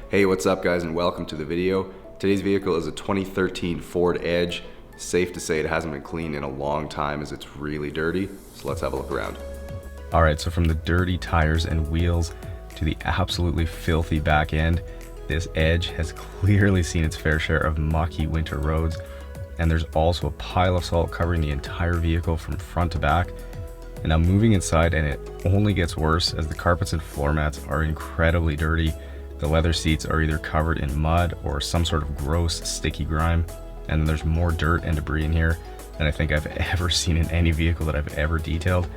Hey, what's up guys, and welcome to the video. Today's vehicle is a 2013 Ford Edge. Safe to say it hasn't been cleaned in a long time as it's really dirty, so let's have a look around. Alright, so from the dirty tires and wheels to the absolutely filthy back end, this Edge has clearly seen its fair share of mucky winter roads, and there's also a pile of salt covering the entire vehicle from front to back. And I'm moving inside and it only gets worse as the carpets and floor mats are incredibly dirty. The leather seats are either covered in mud or some sort of gross sticky grime, and there's more dirt and debris in here than I think I've ever seen in any vehicle that I've ever detailed.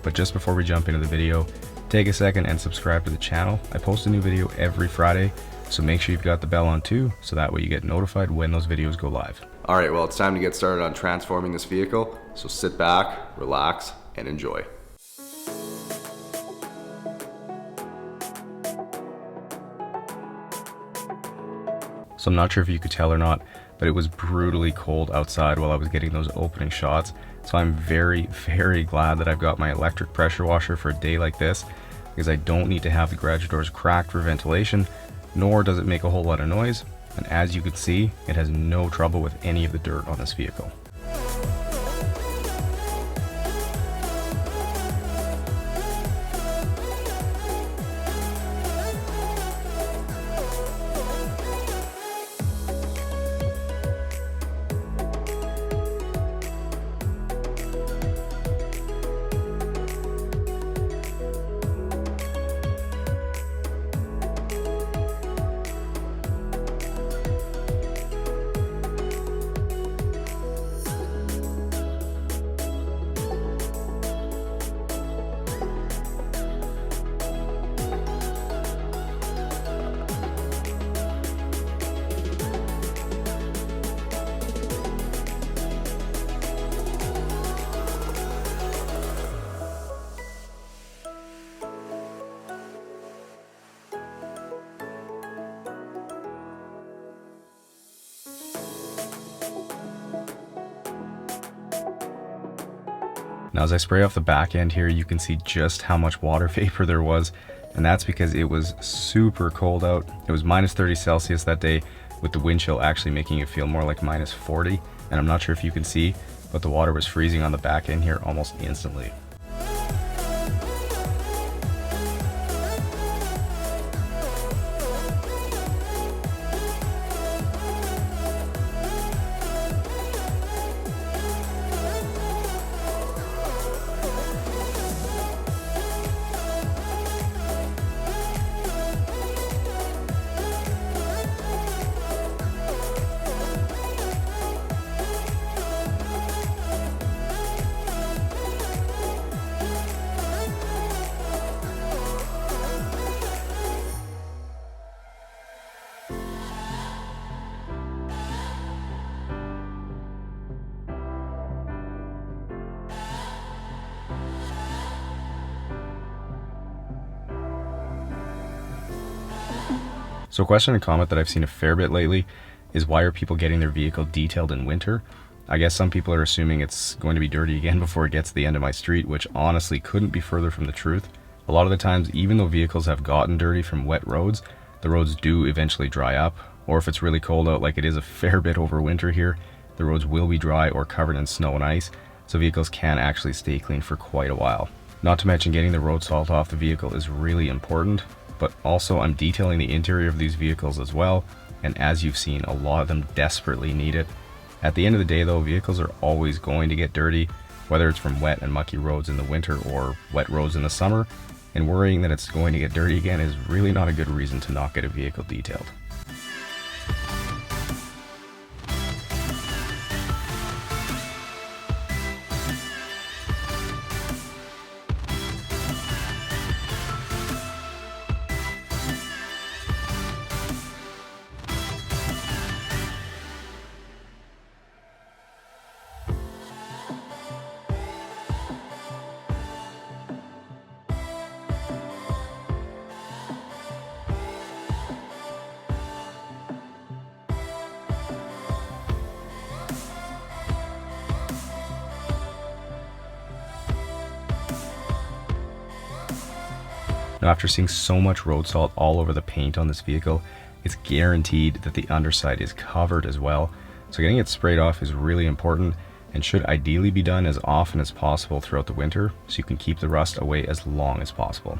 But just before we jump into the video, take a second and subscribe to the channel. I post a new video every Friday, so make sure you've got the bell on too, so that way you get notified when those videos go live. Alright, well, it's time to get started on transforming this vehicle, so sit back, relax, and enjoy. So I'm not sure if you could tell or not, but it was brutally cold outside while I was getting those opening shots. So I'm very, very glad that I've got my electric pressure washer for a day like this, because I don't need to have the garage doors cracked for ventilation, nor does it make a whole lot of noise. And as you can see, it has no trouble with any of the dirt on this vehicle. Now as I spray off the back end here, you can see just how much water vapor there was, and that's because it was super cold out. It was minus 30 Celsius that day, with the wind chill actually making it feel more like minus 40, and I'm not sure if you can see, but the water was freezing on the back end here almost instantly. So a question and comment that I've seen a fair bit lately is, why are people getting their vehicle detailed in winter? I guess some people are assuming it's going to be dirty again before it gets to the end of my street, which honestly couldn't be further from the truth. A lot of the times, even though vehicles have gotten dirty from wet roads, the roads do eventually dry up, or if it's really cold out like it is a fair bit over winter here, the roads will be dry or covered in snow and ice, so vehicles can actually stay clean for quite a while. Not to mention, getting the road salt off the vehicle is really important. But also I'm detailing the interior of these vehicles as well, and as you've seen, a lot of them desperately need it. At the end of the day though, vehicles are always going to get dirty, whether it's from wet and mucky roads in the winter or wet roads in the summer, and worrying that it's going to get dirty again is really not a good reason to not get a vehicle detailed. Now, after seeing so much road salt all over the paint on this vehicle, it's guaranteed that the underside is covered as well. So getting it sprayed off is really important and should ideally be done as often as possible throughout the winter so you can keep the rust away as long as possible.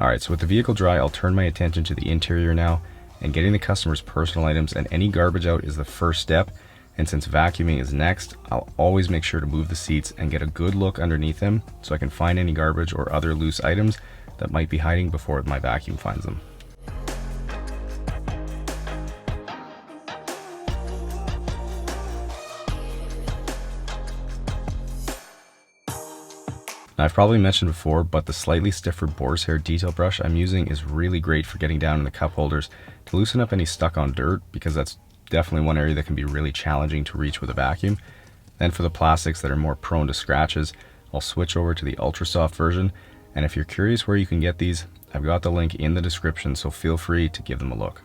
Alright, so with the vehicle dry, I'll turn my attention to the interior now, and getting the customer's personal items and any garbage out is the first step, and since vacuuming is next, I'll always make sure to move the seats and get a good look underneath them so I can find any garbage or other loose items that might be hiding before my vacuum finds them. Now, I've probably mentioned before, but the slightly stiffer boar's hair detail brush I'm using is really great for getting down in the cup holders to loosen up any stuck on dirt, because that's definitely one area that can be really challenging to reach with a vacuum. Then for the plastics that are more prone to scratches, I'll switch over to the ultra soft version, and if you're curious where you can get these, I've got the link in the description, so feel free to give them a look.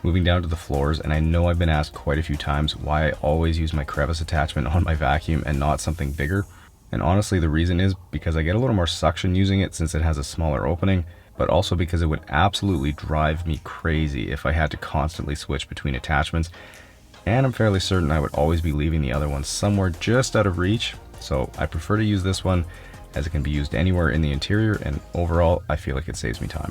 Moving down to the floors, and I know I've been asked quite a few times why I always use my crevice attachment on my vacuum and not something bigger. And honestly, the reason is because I get a little more suction using it since it has a smaller opening, but also because it would absolutely drive me crazy if I had to constantly switch between attachments. And I'm fairly certain I would always be leaving the other one somewhere just out of reach, so I prefer to use this one as it can be used anywhere in the interior, and overall I feel like it saves me time.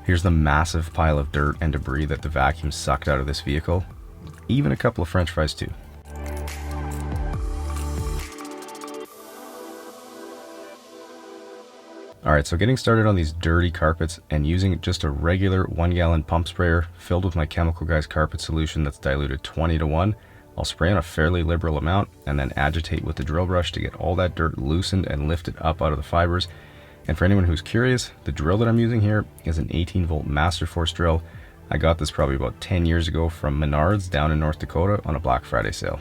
Here's the massive pile of dirt and debris that the vacuum sucked out of this vehicle. Even a couple of French fries too. Alright, so getting started on these dirty carpets and using just a regular 1-gallon pump sprayer filled with my Chemical Guys carpet solution that's diluted 20:1. I'll spray on a fairly liberal amount and then agitate with the drill brush to get all that dirt loosened and lifted up out of the fibers. And for anyone who's curious, the drill that I'm using here is an 18-volt Master Force drill. I got this probably about 10 years ago from Menards down in North Dakota on a Black Friday sale.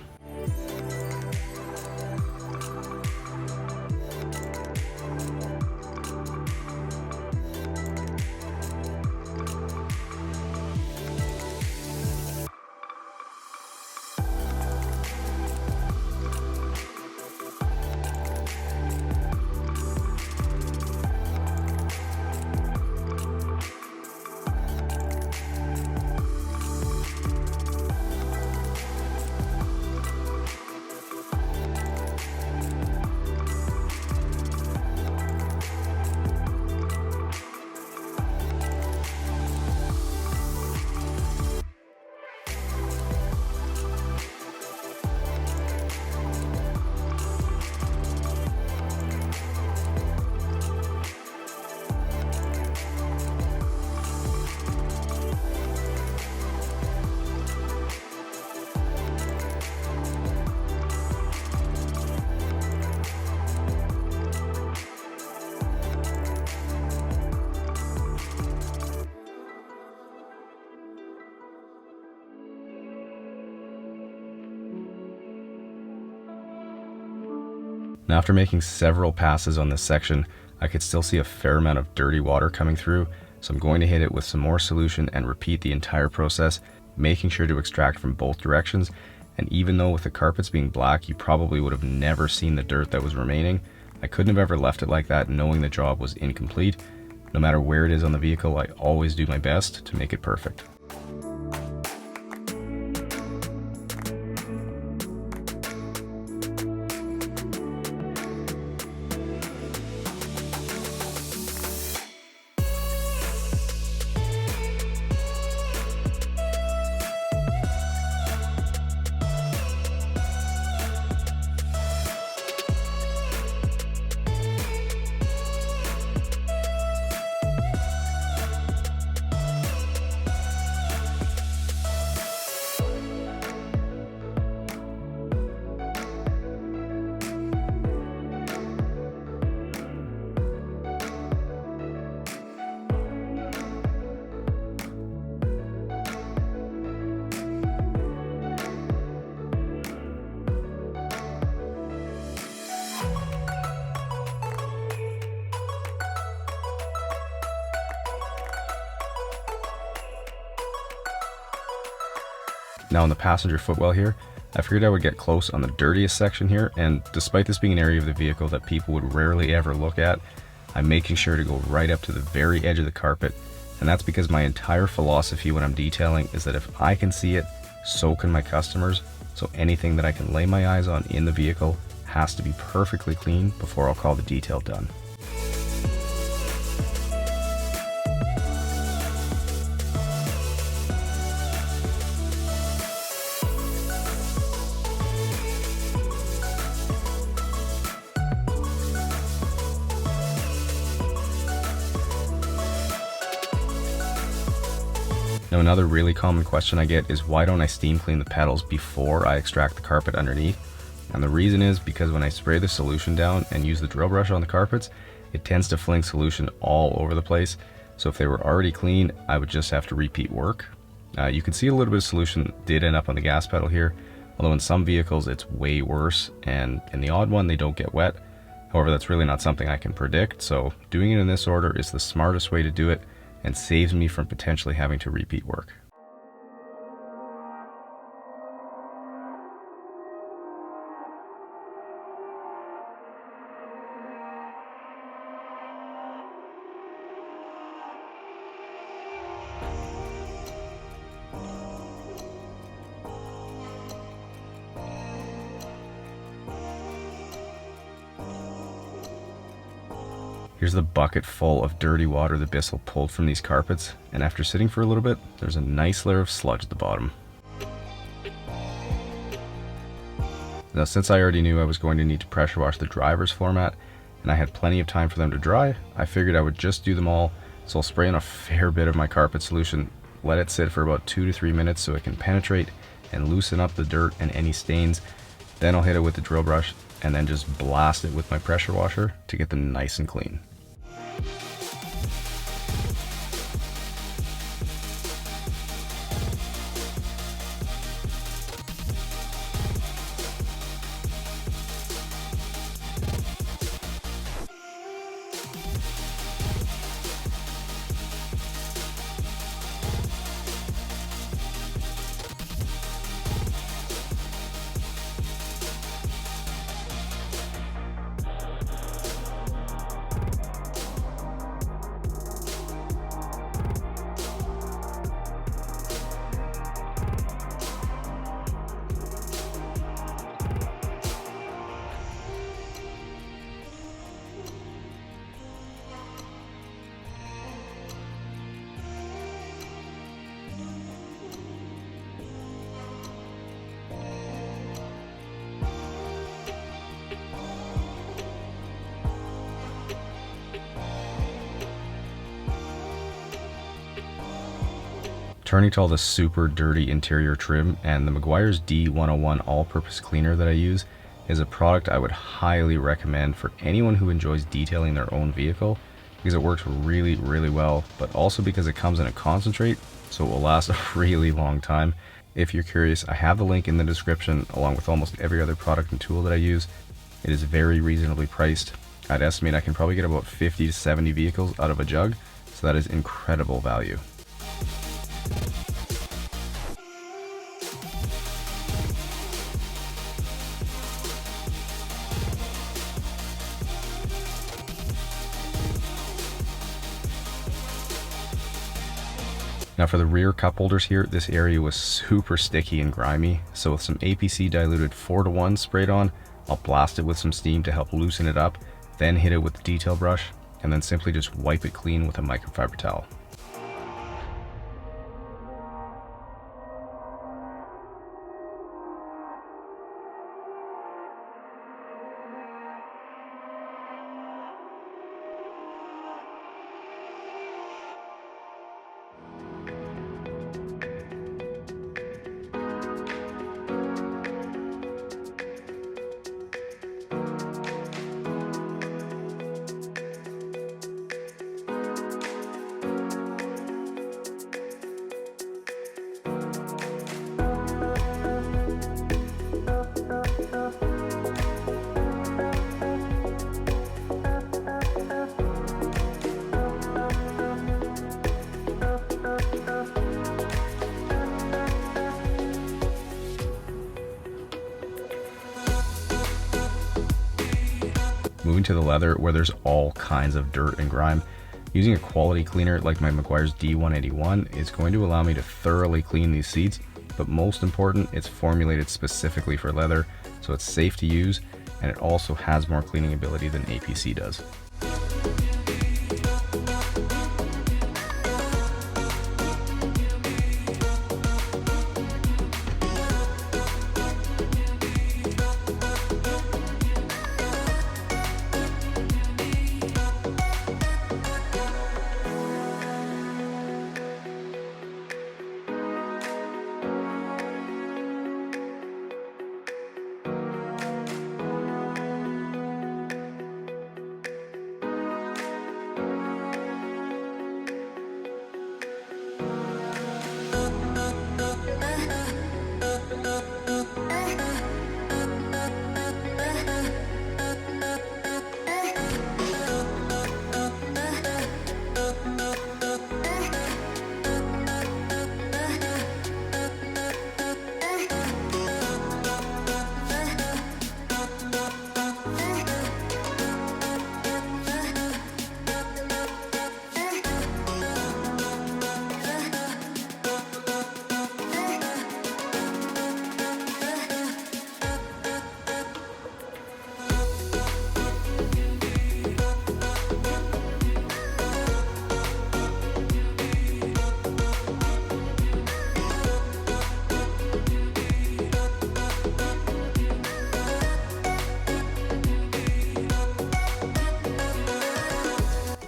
Now, after making several passes on this section, I could still see a fair amount of dirty water coming through, so I'm going to hit it with some more solution and repeat the entire process, making sure to extract from both directions. And even though with the carpets being black, you probably would have never seen the dirt that was remaining, I couldn't have ever left it like that knowing the job was incomplete. No matter where it is on the vehicle, I always do my best to make it perfect. Now on the passenger footwell here, I figured I would get close on the dirtiest section here, and despite this being an area of the vehicle that people would rarely ever look at, I'm making sure to go right up to the very edge of the carpet, and that's because my entire philosophy when I'm detailing is that if I can see it, so can my customers, so anything that I can lay my eyes on in the vehicle has to be perfectly clean before I'll call the detail done. Now another really common question I get is why don't I steam clean the pedals before I extract the carpet underneath? And the reason is because when I spray the solution down and use the drill brush on the carpets, it tends to fling solution all over the place. So if they were already clean, I would just have to repeat work. You can see a little bit of solution did end up on the gas pedal here, although in some vehicles it's way worse, and in the odd one they don't get wet. However, that's really not something I can predict, so doing it in this order is the smartest way to do it and saves me from potentially having to repeat work. Here's the bucket full of dirty water that Bissell pulled from these carpets, and after sitting for a little bit, there's a nice layer of sludge at the bottom. Now, since I already knew I was going to need to pressure wash the driver's floor mat, and I had plenty of time for them to dry, I figured I would just do them all, so I'll spray in a fair bit of my carpet solution, let it sit for about 2 to 3 minutes so it can penetrate and loosen up the dirt and any stains. Then I'll hit it with the drill brush and then just blast it with my pressure washer to get them nice and clean. Turning to all the super dirty interior trim, and the Meguiar's D101 all-purpose cleaner that I use is a product I would highly recommend for anyone who enjoys detailing their own vehicle, because it works really, really well, but also because it comes in a concentrate, so it will last a really long time. If you're curious, I have the link in the description along with almost every other product and tool that I use. It is very reasonably priced. I'd estimate I can probably get about 50 to 70 vehicles out of a jug, so that is incredible value. Now for the rear cup holders here, this area was super sticky and grimy, so with some APC diluted 4:1 sprayed on, I'll blast it with some steam to help loosen it up, then hit it with the detail brush, and then simply just wipe it clean with a microfiber towel. Moving to the leather, where there's all kinds of dirt and grime, using a quality cleaner like my Meguiar's D181 is going to allow me to thoroughly clean these seats, but most important, it's formulated specifically for leather, so it's safe to use, and it also has more cleaning ability than APC does.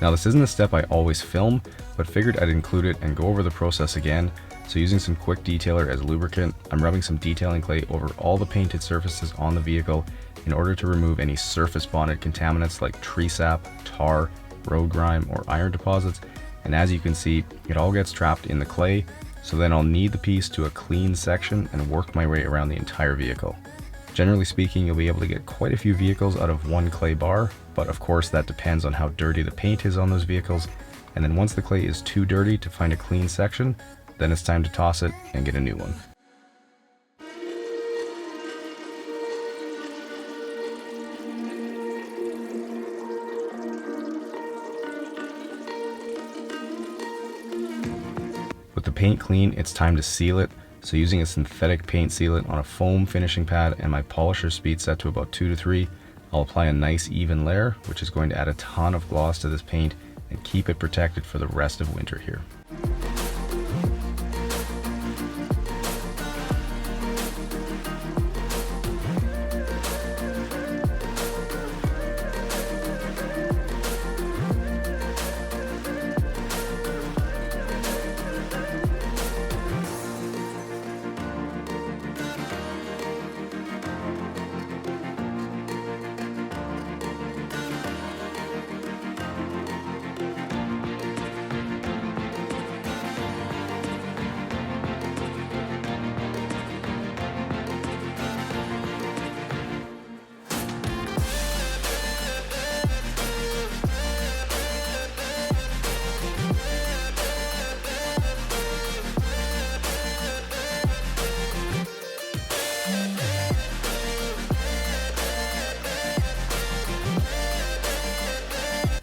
Now this isn't a step I always film, but figured I'd include it and go over the process again. So using some quick detailer as lubricant, I'm rubbing some detailing clay over all the painted surfaces on the vehicle in order to remove any surface bonded contaminants like tree sap, tar, road grime, or iron deposits. And as you can see, it all gets trapped in the clay, so then I'll knead the piece to a clean section and work my way around the entire vehicle. Generally speaking, you'll be able to get quite a few vehicles out of one clay bar, but of course that depends on how dirty the paint is on those vehicles. And then once the clay is too dirty to find a clean section, then it's time to toss it and get a new one. With the paint clean, it's time to seal it. So using a synthetic paint sealant on a foam finishing pad and my polisher speed set to about 2 to 3, I'll apply a nice even layer, which is going to add a ton of gloss to this paint and keep it protected for the rest of winter here.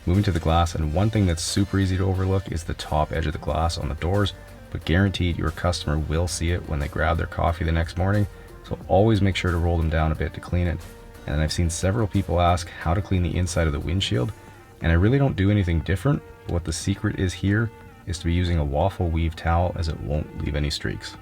Moving to the glass, and one thing that's super easy to overlook is the top edge of the glass on the doors, but guaranteed your customer will see it when they grab their coffee the next morning, so always make sure to roll them down a bit to clean it. And then I've seen several people ask how to clean the inside of the windshield, and I really don't do anything different, but what the secret is here is to be using a waffle weave towel, as it won't leave any streaks.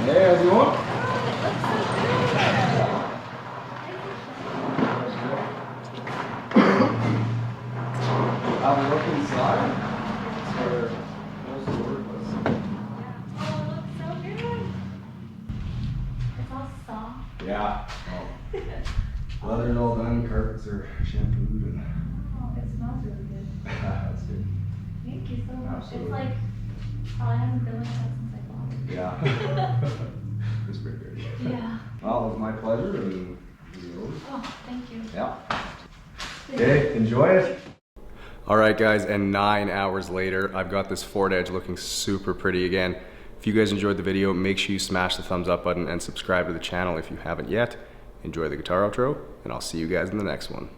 Hey, how's it going? Have a look inside. That's where most of the work was. Oh, it looks so good. It's all soft. Yeah. Oh. Leather's all done, carpets are shampooed, and Oh, it smells really good. that's good. Thank you so much. Absolutely. It's like, oh, it hasn't been like that since I bought it. Yeah. It's pretty good. Yeah. Well, it was my pleasure, and yours. Oh, thank you. Yeah. Okay, enjoy it. Alright guys, and 9 hours later, I've got this Ford Edge looking super pretty again. If you guys enjoyed the video, make sure you smash the thumbs up button and subscribe to the channel if you haven't yet. Enjoy the guitar outro, and I'll see you guys in the next one.